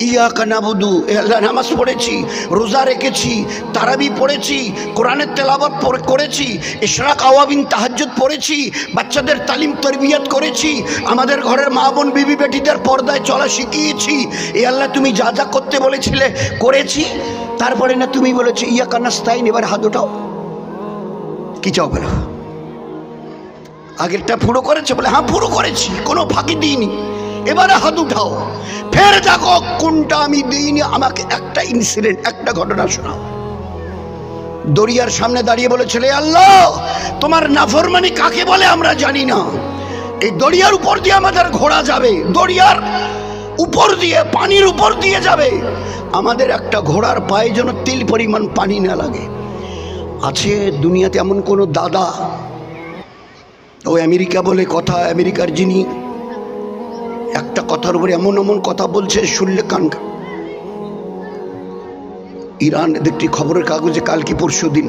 ইয়াকা নাবুদু, এ আল্লাহ নামাজ পড়েছি, রোজা রেখেছি, তারাবি পড়েছি, কোরআনের তেলাওয়াত করেছি, ইশরাক আওয়াবিন তাহাজ্জুদ পড়েছি, বাচ্চাদের তালিম তরবিয়ত করেছি, আমাদের ঘরের মা বোন বিবি বেটিদের পর্দায় চলা শিখিয়েছি। এ আল্লাহ তুমি যা যা করতে বলেছিলে করেছি। তারপরে না তুমি বলেছো ইয়াকা নাস্তাইন, এবার হাত ওঠাও, কি চাও বলো? আগেরটা পুরো করেছে বলে হ্যাঁ পুরো করেছি, কোনো ফাঁকি দিইনি, এবারে হাত উঠাও। ফের দেখো কোনটা আমি দিইনি, আমাকে একটা ইনসিডেন্ট, একটা ঘটনা শোনাও। দরিয়ার সামনে দাঁড়িয়ে বলেছিল আল্লাহ তোমার নাফরমানি কাকে বলে আমরা জানি না, এই দরিয়ার উপর দিয়ে আমাদের ঘোড়া যাবে, দরিয়ার উপর দিয়ে, পানির উপর দিয়ে যাবে, আমাদের একটা ঘোড়ার পায়ে যেন তিল পরিমাণ পানি না লাগে। আছে দুনিয়াতে এমন কোনো দাদা, ও আমেরিকা বলে কথা, আমেরিকার যিনি একটা কথার উপরে এমন এমন কথা বলছে শুনলে কান। ইরান দেখছি খবরের কাগজে কালকে পরশু দিন,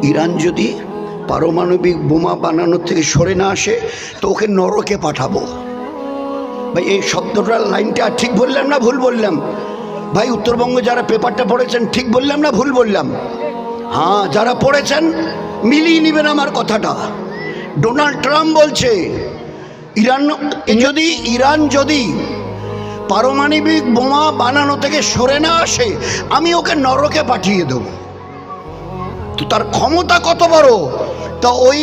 ইরান যদি পারমাণবিক বোমা বানানোর থেকে সরে না আসে তো ওকে নরকে পাঠাবো। ভাই এই শব্দটা, লাইনটা ঠিক বললাম না ভুল বললাম? ভাই উত্তরবঙ্গে যারা পেপারটা পড়েছেন ঠিক বললাম না ভুল বললাম? হ্যাঁ, যারা পড়েছেন মিলিয়ে নেবেন আমার কথাটা। ডোনাল্ড ট্রাম্প বলছে ইরান যদি পারমাণবিক বোমা বানানো থেকে সরে না আসে আমি ওকে নরকে পাঠিয়ে দেব। তো তার ক্ষমতা কত বড়! তা ওই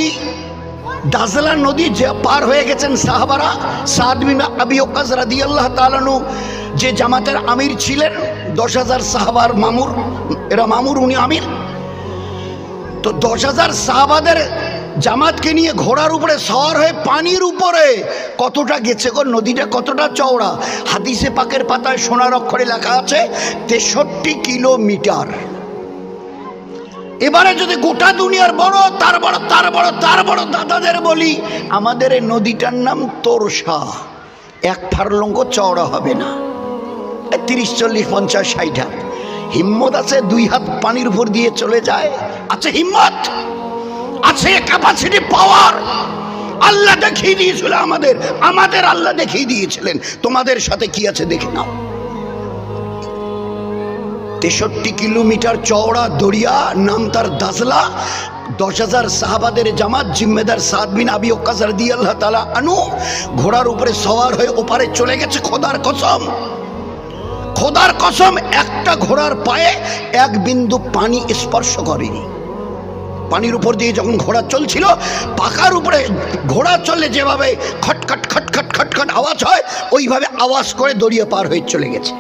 দাজলা নদী যে পার হয়ে গেছেন সাহাবারা, সাদ বিন আবি ওয়াক্কাস রাদিয়াল্লাহু তাআলা আনহু যে জামাতের আমির ছিলেন, 10,000 সাহাবার মামুর, এরা মামুর উনি আমির। তো 10,000 সাহাবাদের জামাতকে নিয়ে ঘোড়ার উপরে সওয়ার হয়ে পানির উপরে কতটা গেছে গো, নদীটা কতটা চওড়া, হাদিসে পাকের পাতায় সোনার অক্ষরে লেখা আছে 63 কিলোমিটার। এবারে যদি গোটা দুনিয়ার বড় তার বড় তার বড় তার বড় দাদাদের বলি, আমাদের এই নদীটার নাম তোরসা, 1 ফারলঙ্গ চওড়া হবে না, 30, 40, 50, 60 হাত। হিম্মত আছে 2 হাত পানির উপর দিয়ে চলে যায়? আছে হিম্মত, আছে ক্যাপাসিটি, পাওয়ার। আল্লাহ দেখিয়ে দিয়েছিল আমাদের আল্লাহ দেখিয়ে দিয়েছিলেন। তোমাদের সাথে কি আছে দেখে নাও। 63 কিলোমিটার চওড়া দরিয়া, নাম তার দাজলা। 10,000 সাহাবাদের জামাত, জিম্মেদার সাদ বিন আবি ওয়াক্কাস রাদিয়াল্লাহু তাআলা আনহু ঘোড়ার উপরে সওয়ার হয়ে ওপারে চলে গেছে। খোদার কসম একটা ঘোড়ার পায়ে 1 বিন্দু পানি স্পর্শ করেনি। পানির উপর দিয়ে যখন ঘোড়া চলছিল, পাকার উপরে ঘোড়া চললে যেভাবে খটখট খটখট খটখট আওয়াজ হয়, ওইভাবে আওয়াজ করে দরিয়া পার হয়ে চলে গেছে।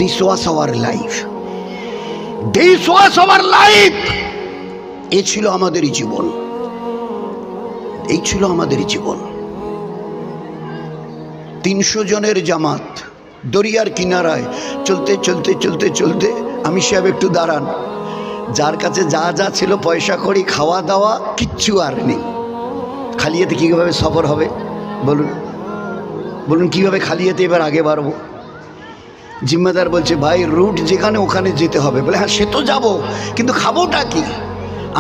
This was our life. This was our life. এই ছিল আমাদেরই জীবন, এই ছিল আমাদেরই জীবন। 300 জনের জামাত দরিয়ার কিনারায় চলতে চলতে চলতে চলতে, আমি সাহেব একটু দাঁড়ান, যার কাছে যা যা ছিল পয়সা কড়ি খাওয়া দাওয়া কিচ্ছু আর নেই। খালিয়াতে কীভাবে সফর হবে বলুন কীভাবে খালিয়াতে এবার আগে বাড়বো? জিম্মেদার বলছে ভাই রুট যেখানে ওখানে যেতে হবে। বলে হ্যাঁ সে তো যাবো, কিন্তু খাবোটা কি?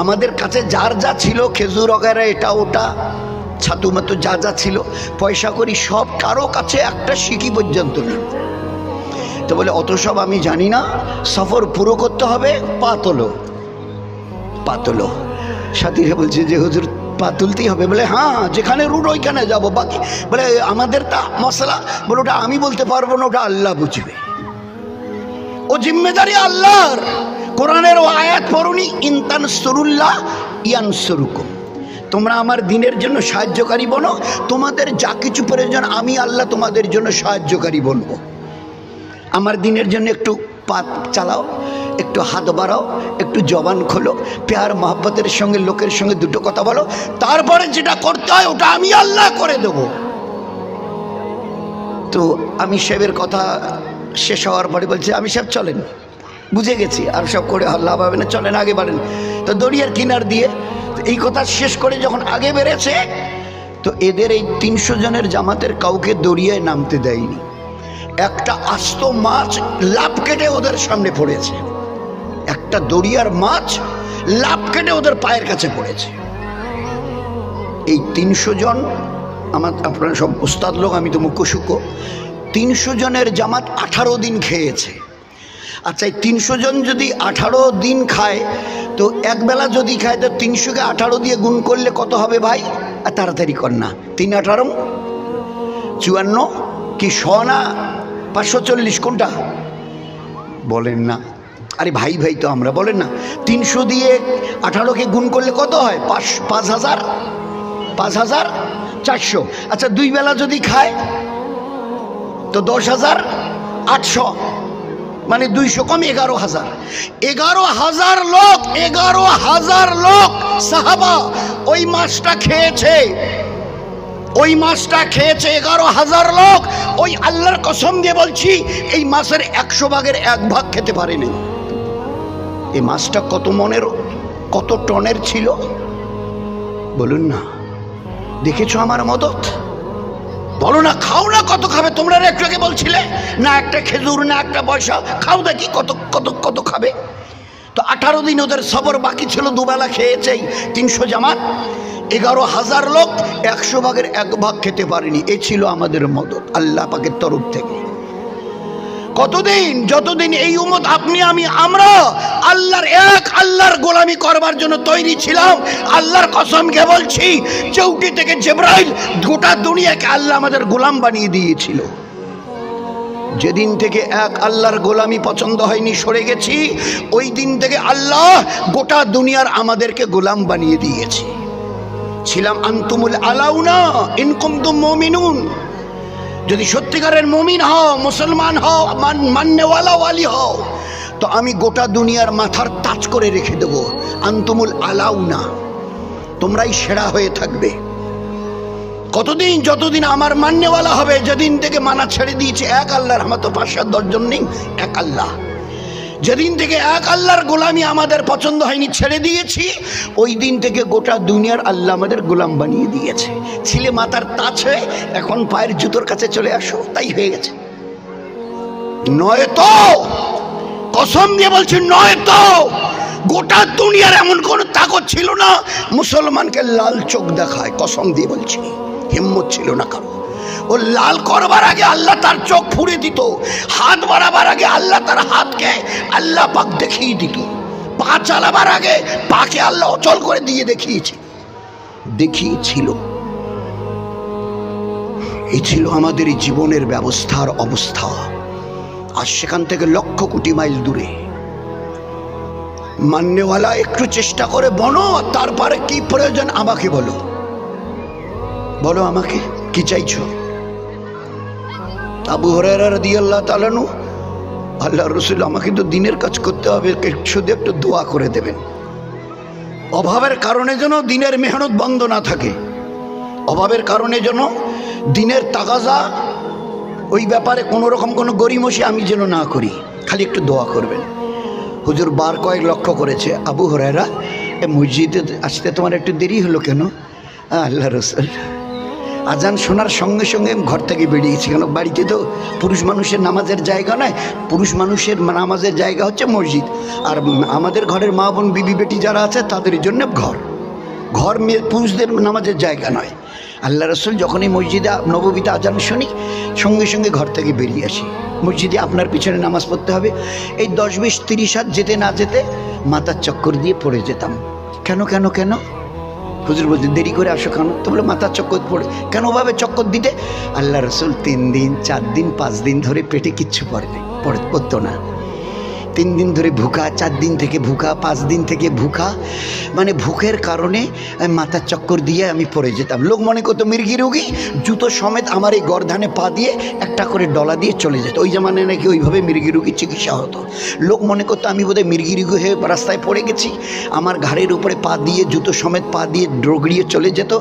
আমাদের কাছে যার যা ছিল, খেজুর वगैरह এটা ওটা ছাতু মাতু যা যা ছিল, পয়সা করি সব কারো কাছে একটা সিকি পর্যন্ত নেই। তো বলে অত সব আমি জানি না, সফর পুরো করতে হবে, পাতলো। সাথীরা বলছে যে হুজুর পা তুলতেই হবে? বলে হ্যাঁ, যেখানে রুট ওইখানে যাবো, বাকি বলে আমাদের তা মশলা, বলে ওটা আমি বলতে পারবো না, ওটা আল্লাহ বুঝবে। ও জিম্মেদারি আল্লাহর। কোরআনের ও আয়াত পড়ুনি, ইন তানসুরুল্লাহ ইয়ানসুরুকুম, তোমরা আমার দিনের জন্য সাহায্যকারী বনো, তোমাদের যা কিছু প্রয়োজন আমি আল্লাহ তোমাদের জন্য সাহায্যকারী বলবো। আমার দিনের জন্য একটু পা চালাও, একটু হাত বাড়াও, একটু জবান খোলো, প্যার মহব্বতের সঙ্গে লোকের সঙ্গে দুটো কথা বলো, তারপরে যেটা করতে হয় ওটা আমি আল্লাহ করে দেব। তো আমি সাহেবের কথা শেষ হওয়ার পরে বলছে আমি সাহেব চলেন, বুঝে গেছি আর সব করে আল্লাহ পাবে না, চলেন আগে বাড়েন। তো দরিয়ার কিনার দিয়ে এই কথা শেষ করে যখন আগে বেড়েছে, তো এদের এই 300 জনের জামাতের কাউকে দরিয়ায় নামতে দেয়নি। একটা আস্ত মাছ লাফ কেটে ওদের সামনে পড়েছে, একটা দরিয়ার মাছ লাফ কেটে ওদের পায়ের কাছে পড়েছে। এই 300 জন আপনারা সব উস্তাদ লোক, আমি তো মুখ্য সূক্ষ্ম, 300 জনের জামাত 18 দিন খেয়েছে। আচ্ছা, এই 300 জন যদি 18 দিন খায়, তো একবেলা যদি খায়, তো 300কে 18 দিয়ে গুণ করলে কত হবে ভাই? আর তাড়াতাড়ি কর না, 3 18 54 কি 100 না 540? কোনটা বলেন না? আরে ভাই ভাই তো আমরা, বলেন না। 300 দিয়ে 18কে গুণ করলে কত হয়? 5400। আচ্ছা, 2 বেলা যদি খায় তো 10,800, মানে 200 কম 11,000। 11,000 লোক, 11,000 লোক সাহাবা ওই মাছটা খেয়েছে। ওই মাছটা খেয়েছে 11,000 লোক। ওই আল্লাহর কসম দিয়ে বলছি, এই মাছের 100 ভাগের 1 ভাগ খেতে পারেনি। এই মাছটা কত মনের, কত টনের ছিল বলুন না? দেখেছো আমার মদত? বলো না, খাও না, কত খাবে তোমরা? একটু আগে বলছিলে না একটা খেজুর না একটা পয়সা, খাও দেখি কত কত কত খাবে। তো 18 দিন ওদের সবর বাকি ছিল, দুবেলা খেয়েছে 300 জামাত। 11,000 লোক 100 ভাগের 1 ভাগ খেতে পারেনি। এ ছিল আমাদের মদত আল্লাহ পাকের তরফ থেকে। কতদিন? যতদিন এই উম্মত, আপনি আমি, আমরা আল্লাহর গোলামি করবার জন্য তৈরি ছিলাম। আল্লাহর কসমকে বলছি, চৌকি থেকে জিবরাইল গোটা দুনিয়াকে আল্লাহ আমাদের গোলাম বানিয়ে দিয়েছিল। যেদিন থেকে আল্লাহর গোলামি পছন্দ হয়নি, সরে গেছি, ওই দিন থেকে আল্লাহ গোটা দুনিয়ার আমাদেরকে গোলাম বানিয়ে দিয়েছে। ছিলাম আনতুমুল আলাউনা ইন কুনতুম মুমিনুন, যদি সত্যিকারের মুমিন হও, মুসলমান হও, মান্যওয়ালা ওয়ালি হও, তো আমি গোটা দুনিয়ার মাথার তাজ করে রেখে দেবো। আনতুমুল আলাউনা, তোমরাই সেরা হয়ে থাকবে। কতদিন? যতদিন আমার মান্যওয়ালা হবে। যেদিন থেকে মানা ছেড়ে দিয়েছে এক আল্লাহর, আমার তো 5-7-10 জন নেই, এক আল্লাহ। যেদিন থেকে এক আল্লাহর গোলামি আমাদের পছন্দ হয়নি, ছেড়ে দিয়েছি, ওই দিন থেকে গোটা দুনিয়ার আল্লাহ আমাদের গোলাম বানিয়ে দিয়েছে। ছিলে মাথার তাজ হয়ে, এখন পায়ের জুতোর কাছে চলে আসো, তাই হয়ে গেছে। নয়তো, কসম দিয়ে বলছি, নয়তো গোটা দুনিয়ার এমন কোন তাকত ছিল না মুসলমানকে লাল চোখ দেখায়। কসম দিয়ে বলছি, হিম্মত ছিল না কারো। ও লাল করবার আগে আল্লাহ তার চোখ ফুড়ে দিত, হাত বাড়াবার আগে আল্লাহ তার হাতকে আল্লাহ পাক দেখিয়ে দিত, পা চালাবার আগে পাকে আল্লাহ অচল করে দিয়ে দেখিয়েছিল। এই ছিল আমাদের এই জীবনের ব্যবস্থার অবস্থা। আর সেখান থেকে লক্ষ কোটি মাইল দূরে। মান্যওয়ালা একটু চেষ্টা করে বনো, তারপরে কি প্রয়োজন আমাকে বলো, বলো আমাকে কি চাইছো? আবু হুরায়রা রাদিয়াল্লাহু তাআলা আনহু, আল্লাহ রাসূল, আমাকে তো দিনের কাজ করতে হবে, শুধু একটু দোয়া করে দেবেন। অভাবের কারণে যেন দিনের মেহনত বন্ধ না থাকে, অভাবের কারণে যেন দিনের তাগাজা, ওই ব্যাপারে কোনো রকম কোনো গরিমসি আমি যেন না করি, খালি একটু দোয়া করবেন। হুজুর বার কয়েক লক্ষ্য করেছে, আবু হুরায়রা, এ মসজিদে আসতে তোমার একটু দেরি হলো কেন? আল্লাহ রাসূল, আজান শোনার সঙ্গে সঙ্গে ঘর থেকে বেরিয়েছি, কেন বাড়িতে তো পুরুষ মানুষের নামাজের জায়গা নয়, পুরুষ মানুষের নামাজের জায়গা হচ্ছে মসজিদ। আর আমাদের ঘরের মা বোন বিবি বেটি যারা আছে তাদের জন্য ঘর মেয়ে পুরুষদের নামাজের জায়গা নয়। আল্লাহ রাসূল যখন এই মসজিদে নববীতে আজান শুনি, সঙ্গে সঙ্গে ঘর থেকে বেরিয়ে আসি। মসজিদে আপনার পিছনে নামাজ পড়তে হবে, এই 10-20-30 হাত যেতে না যেতে মাথার চক্কর দিয়ে পড়ে যেতাম। কেন কেন কেন? হুজুর বলতে দেরি করে আসো কেন? তো বলে মাথার চক্কর পড়ে। কেন ভাবে চক্কর দিতে? আল্লাহ রাসূল 3 দিন 4 দিন 5 দিন ধরে পেটে কিচ্ছু পড়তো না। 3 দিন ধরে ভুখা, 4 দিন থেকে ভুখা, 5 দিন থেকে ভুখা, মানে ভুখের কারণে মাথার চক্কর দিয়ে আমি পড়ে যেতাম। লোক মনে করতো মির্গি রোগী, জুতো সমেত আমার এই গর্দানে পা দিয়ে একটা করে ডলা দিয়ে চলে যেত। ওই জামানায় নাকি ওইভাবে মির্গি রোগীর চিকিৎসা হতো। লোক মনে করতো আমি বোধহয় মির্গি রোগী হয়ে রাস্তায় পড়ে গেছি, আমার ঘাড়ের উপরে পা দিয়ে, জুতো সমেত পা দিয়ে ডগড়িয়ে চলে যেত।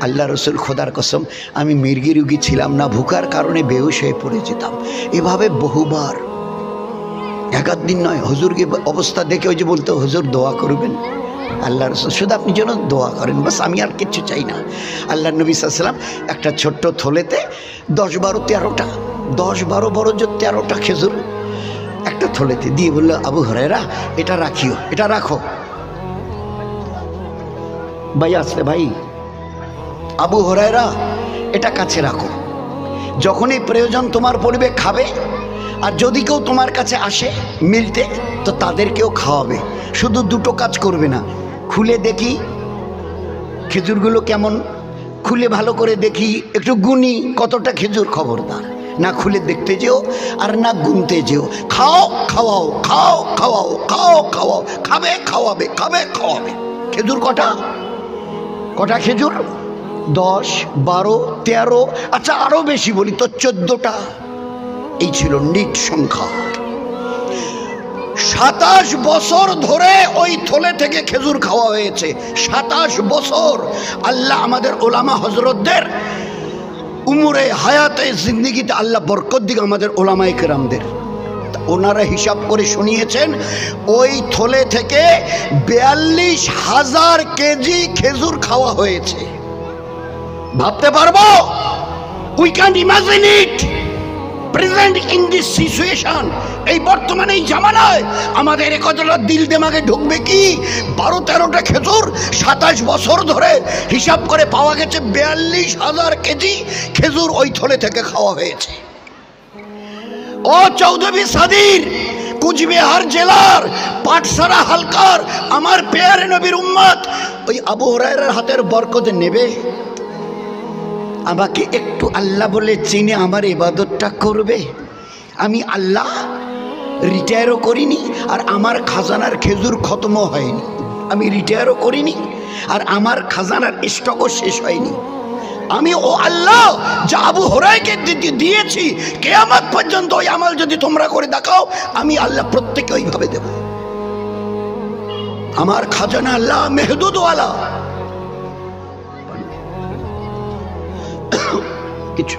আল্লাহ রাসূল, খোদার কসম, আমি মির্গি রোগী ছিলাম না, ভুখার কারণে বেহুশ হয়ে পড়ে যেতাম। এভাবে বহুবার, 1 দিন নয়। হুজুরকে অবস্থা দেখে ওই যে বলতো, হুজুর দোয়া করবেন। আল্লাহ রাসূল, শুধু আপনি যেন দোয়া করেন, বাস, আমি আর কিচ্ছু চাই না। আল্লাহ নবী সাল্লাল্লাহু আলাইহি ওয়াসাল্লাম একটা ছোট্ট থলেতে 10-12-13টা 10-12 বড় যে 13টা খেজুর একটা থলেতে দিয়ে বলল, আবু হুরায়রা, এটা রাখিও, এটা রাখো। ভাই আসলে ভাই, আবু হুরায়রা, এটা কাছে রাখো। যখনই প্রয়োজন তোমার পড়বে খাবে, আর যদি কেউ তোমার কাছে আসে মিলতে তো তাদেরকেও খাওয়াবে। শুধু দুটো কাজ করবে না, খুলে দেখি খেজুরগুলো কেমন, খুলে ভালো করে দেখি, একটু গুনি কতটা খেজুর, খবরদার না খুলে দেখতে যেও আর না গুনতে যেও। খাও খাওয়াও, খাও খাওয়াও, খাও খাওয়াও, খাবে খাওয়াবে, খাবে খাওয়াবে। খেজুর কটা কটা খেজুর? 10, 12, 13, আচ্ছা আরো বেশি বলি তো 14টা। এই ছিল নিট সংখ্যা। 27 বছর ধরে ওই থলে থেকে খেজুর খাওয়া হয়েছে। 27 বছর। আল্লাহ আমাদের ওলামা হজরতদের উমরে হায়াতে জিন্দিগিতে আল্লাহ বরকত দিক আমাদের ওলামায়ে কেরামদের। ওনারা হিসাব করে শুনিয়েছেন ওই থলে থেকে 42,000 কেজি খেজুর খাওয়া হয়েছে। ভাবতে পারবো? We can imagine it present in this situation. এই বর্তমানে এই জামানায় আমাদের কতটা দিল দেমাগে ঢুকবে কি? 12-13টা খেজুর 27 বছর ধরে হিসাব করে পাওয়া গেছে 42,000 কেজি খেজুর ওই থলে থেকে খাওয়া হয়েছে। ও চৌধুরী সাদির, কুচবিহার জেলার পাটসারা হালকার আমার পেয়ারে নবীর উম্মত, ওই আবু হুরায়রার হাতের বরকত নেবে? আমাকে একটু আল্লাহ বলে চিনে আমার ইবাদতটা করবে? আমি আল্লাহ রিটায়ারও করিনি আর আমার খাজানার খেজুর খতমও হয়নি। আমি রিটায়ারও করিনি আর আমার খাজানার স্টকও শেষ হয়নি। আমি ও আল্লাহ যা আবু হুরায়রাকে দিয়েছি, কিয়ামত পর্যন্ত ওই আমল যদি তোমরা করে দেখাও, আমি আল্লাহ প্রত্যেককে ওইভাবে দেব। আমার খাজানা আল্লাহ মেহদুদওয়ালা। কিছু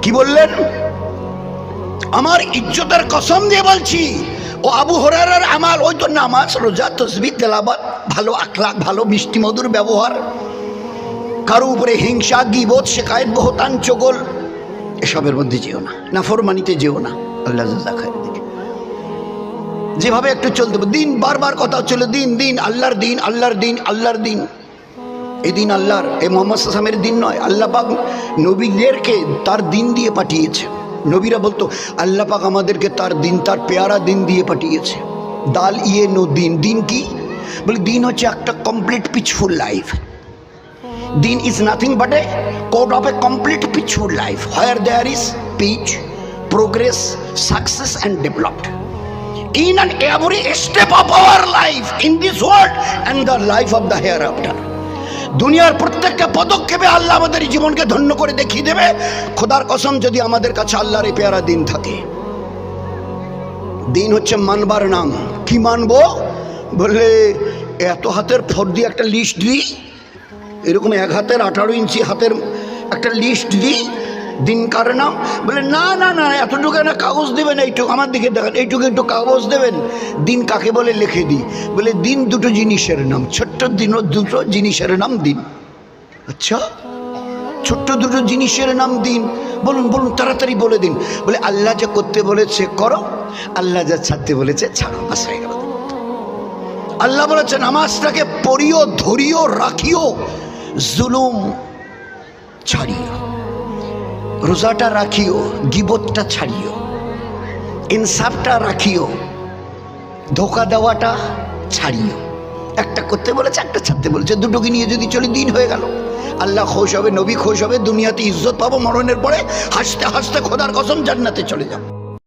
কি বললেন? আমার ইজ্জতের কসম দিয়ে বলছি, ও আবু হুরায়রার আমাল, ওই তো নামাজ, রোজা, তাসবিহ, তেলাওয়াত, ভালো আখলাক, ভালো মিষ্টি মধুর ব্যবহার, কারো উপরে হিংসা, গীবত, শিকায়েত, বহতান, চগল, এসবের মধ্যে যেও না, নাফরমানিতে যেও না। আল্লাহ জাযাকার দিকে যেভাবে একটু চলতে দিন, বারবার কথা ছিল দিন দিন, আল্লাহর দিন, আল্লাহর দিন, আল্লাহর দিন। এই দিন আল্লাহর, এই মোহাম্মদ সাল্লামের দিন নয়। আল্লাহ পাক নবীদেরকে তার দিন দিয়ে পাঠিয়েছে। নবীরা বলতো আল্লাহ পাক আমাদেরকে তার দিন, তার পেয়ারা দিন দিয়ে পাঠিয়েছে। দাল ইয়ে নো দিন। দিন কি? বলে দিন হচ্ছে একটা কমপ্লিট পিসফুল লাইফ। দিন is nothing but a code of a complete peaceful life where there is peace, progress, success and developed in and every step of our life in this world and the life of the hereafter. দুনিয়ার প্রত্যেকটা পদক্ষেপে আল্লাহ আমাদের জীবনকে ধন্য করে দেখিয়ে দেবে। খোদার কসম, যদি আমাদের কাছে আল্লাহর এই পেয়ারা দিন থাকে। দিন হচ্ছে মানবার নাম। কি মানবো? বললে এত হাতের ফর দিয়ে একটা লিস্ট দিই, এরকম 1 হাতের 18 ইঞ্চি হাতের একটা লিস্ট দিই, দিন কার নাম। বলে না না না, এতটুকু না, কাগজ দেবেন, এইটুকু আমার দিকে দেখেন, এইটুকু একটু কাগজ দেবেন। দিন কাকে বলে লিখে দিই। বলে দিন দুটো জিনিসের নাম, ছোট্ট দিনও দুটো জিনিসের নাম দিন। আচ্ছা, ছোট্ট দুটো জিনিসের নাম দিন? বলুন বলুন, তাড়াতাড়ি বলে দিন। বলে আল্লাহ যা করতে বলেছে করো, আল্লাহ যা ছাড়তে বলেছে ছাড়ো, বাস হয়ে গেল। আল্লাহ বলেছে নামাজটাকে পড়িও, ধরিও, রাখিও, জুলুম ছাড়িও। রোজাটা রাখিও, গিবতটা ছাড়িও, ইনসাফটা রাখিও, ধোকা দেওয়াটা ছাড়িও। একটা করতে বলেছে, একটা ছাড়তে বলেছে, দুটোকে নিয়ে যদি চলি দিন হয়ে গেল। আল্লাহ খুশ হবে, নবী খুশ হবে, দুনিয়াতে ইজ্জত পাবো, মরণের পরে হাসতে হাসতে খোদার কসম জান্নাতে চলে যাবো।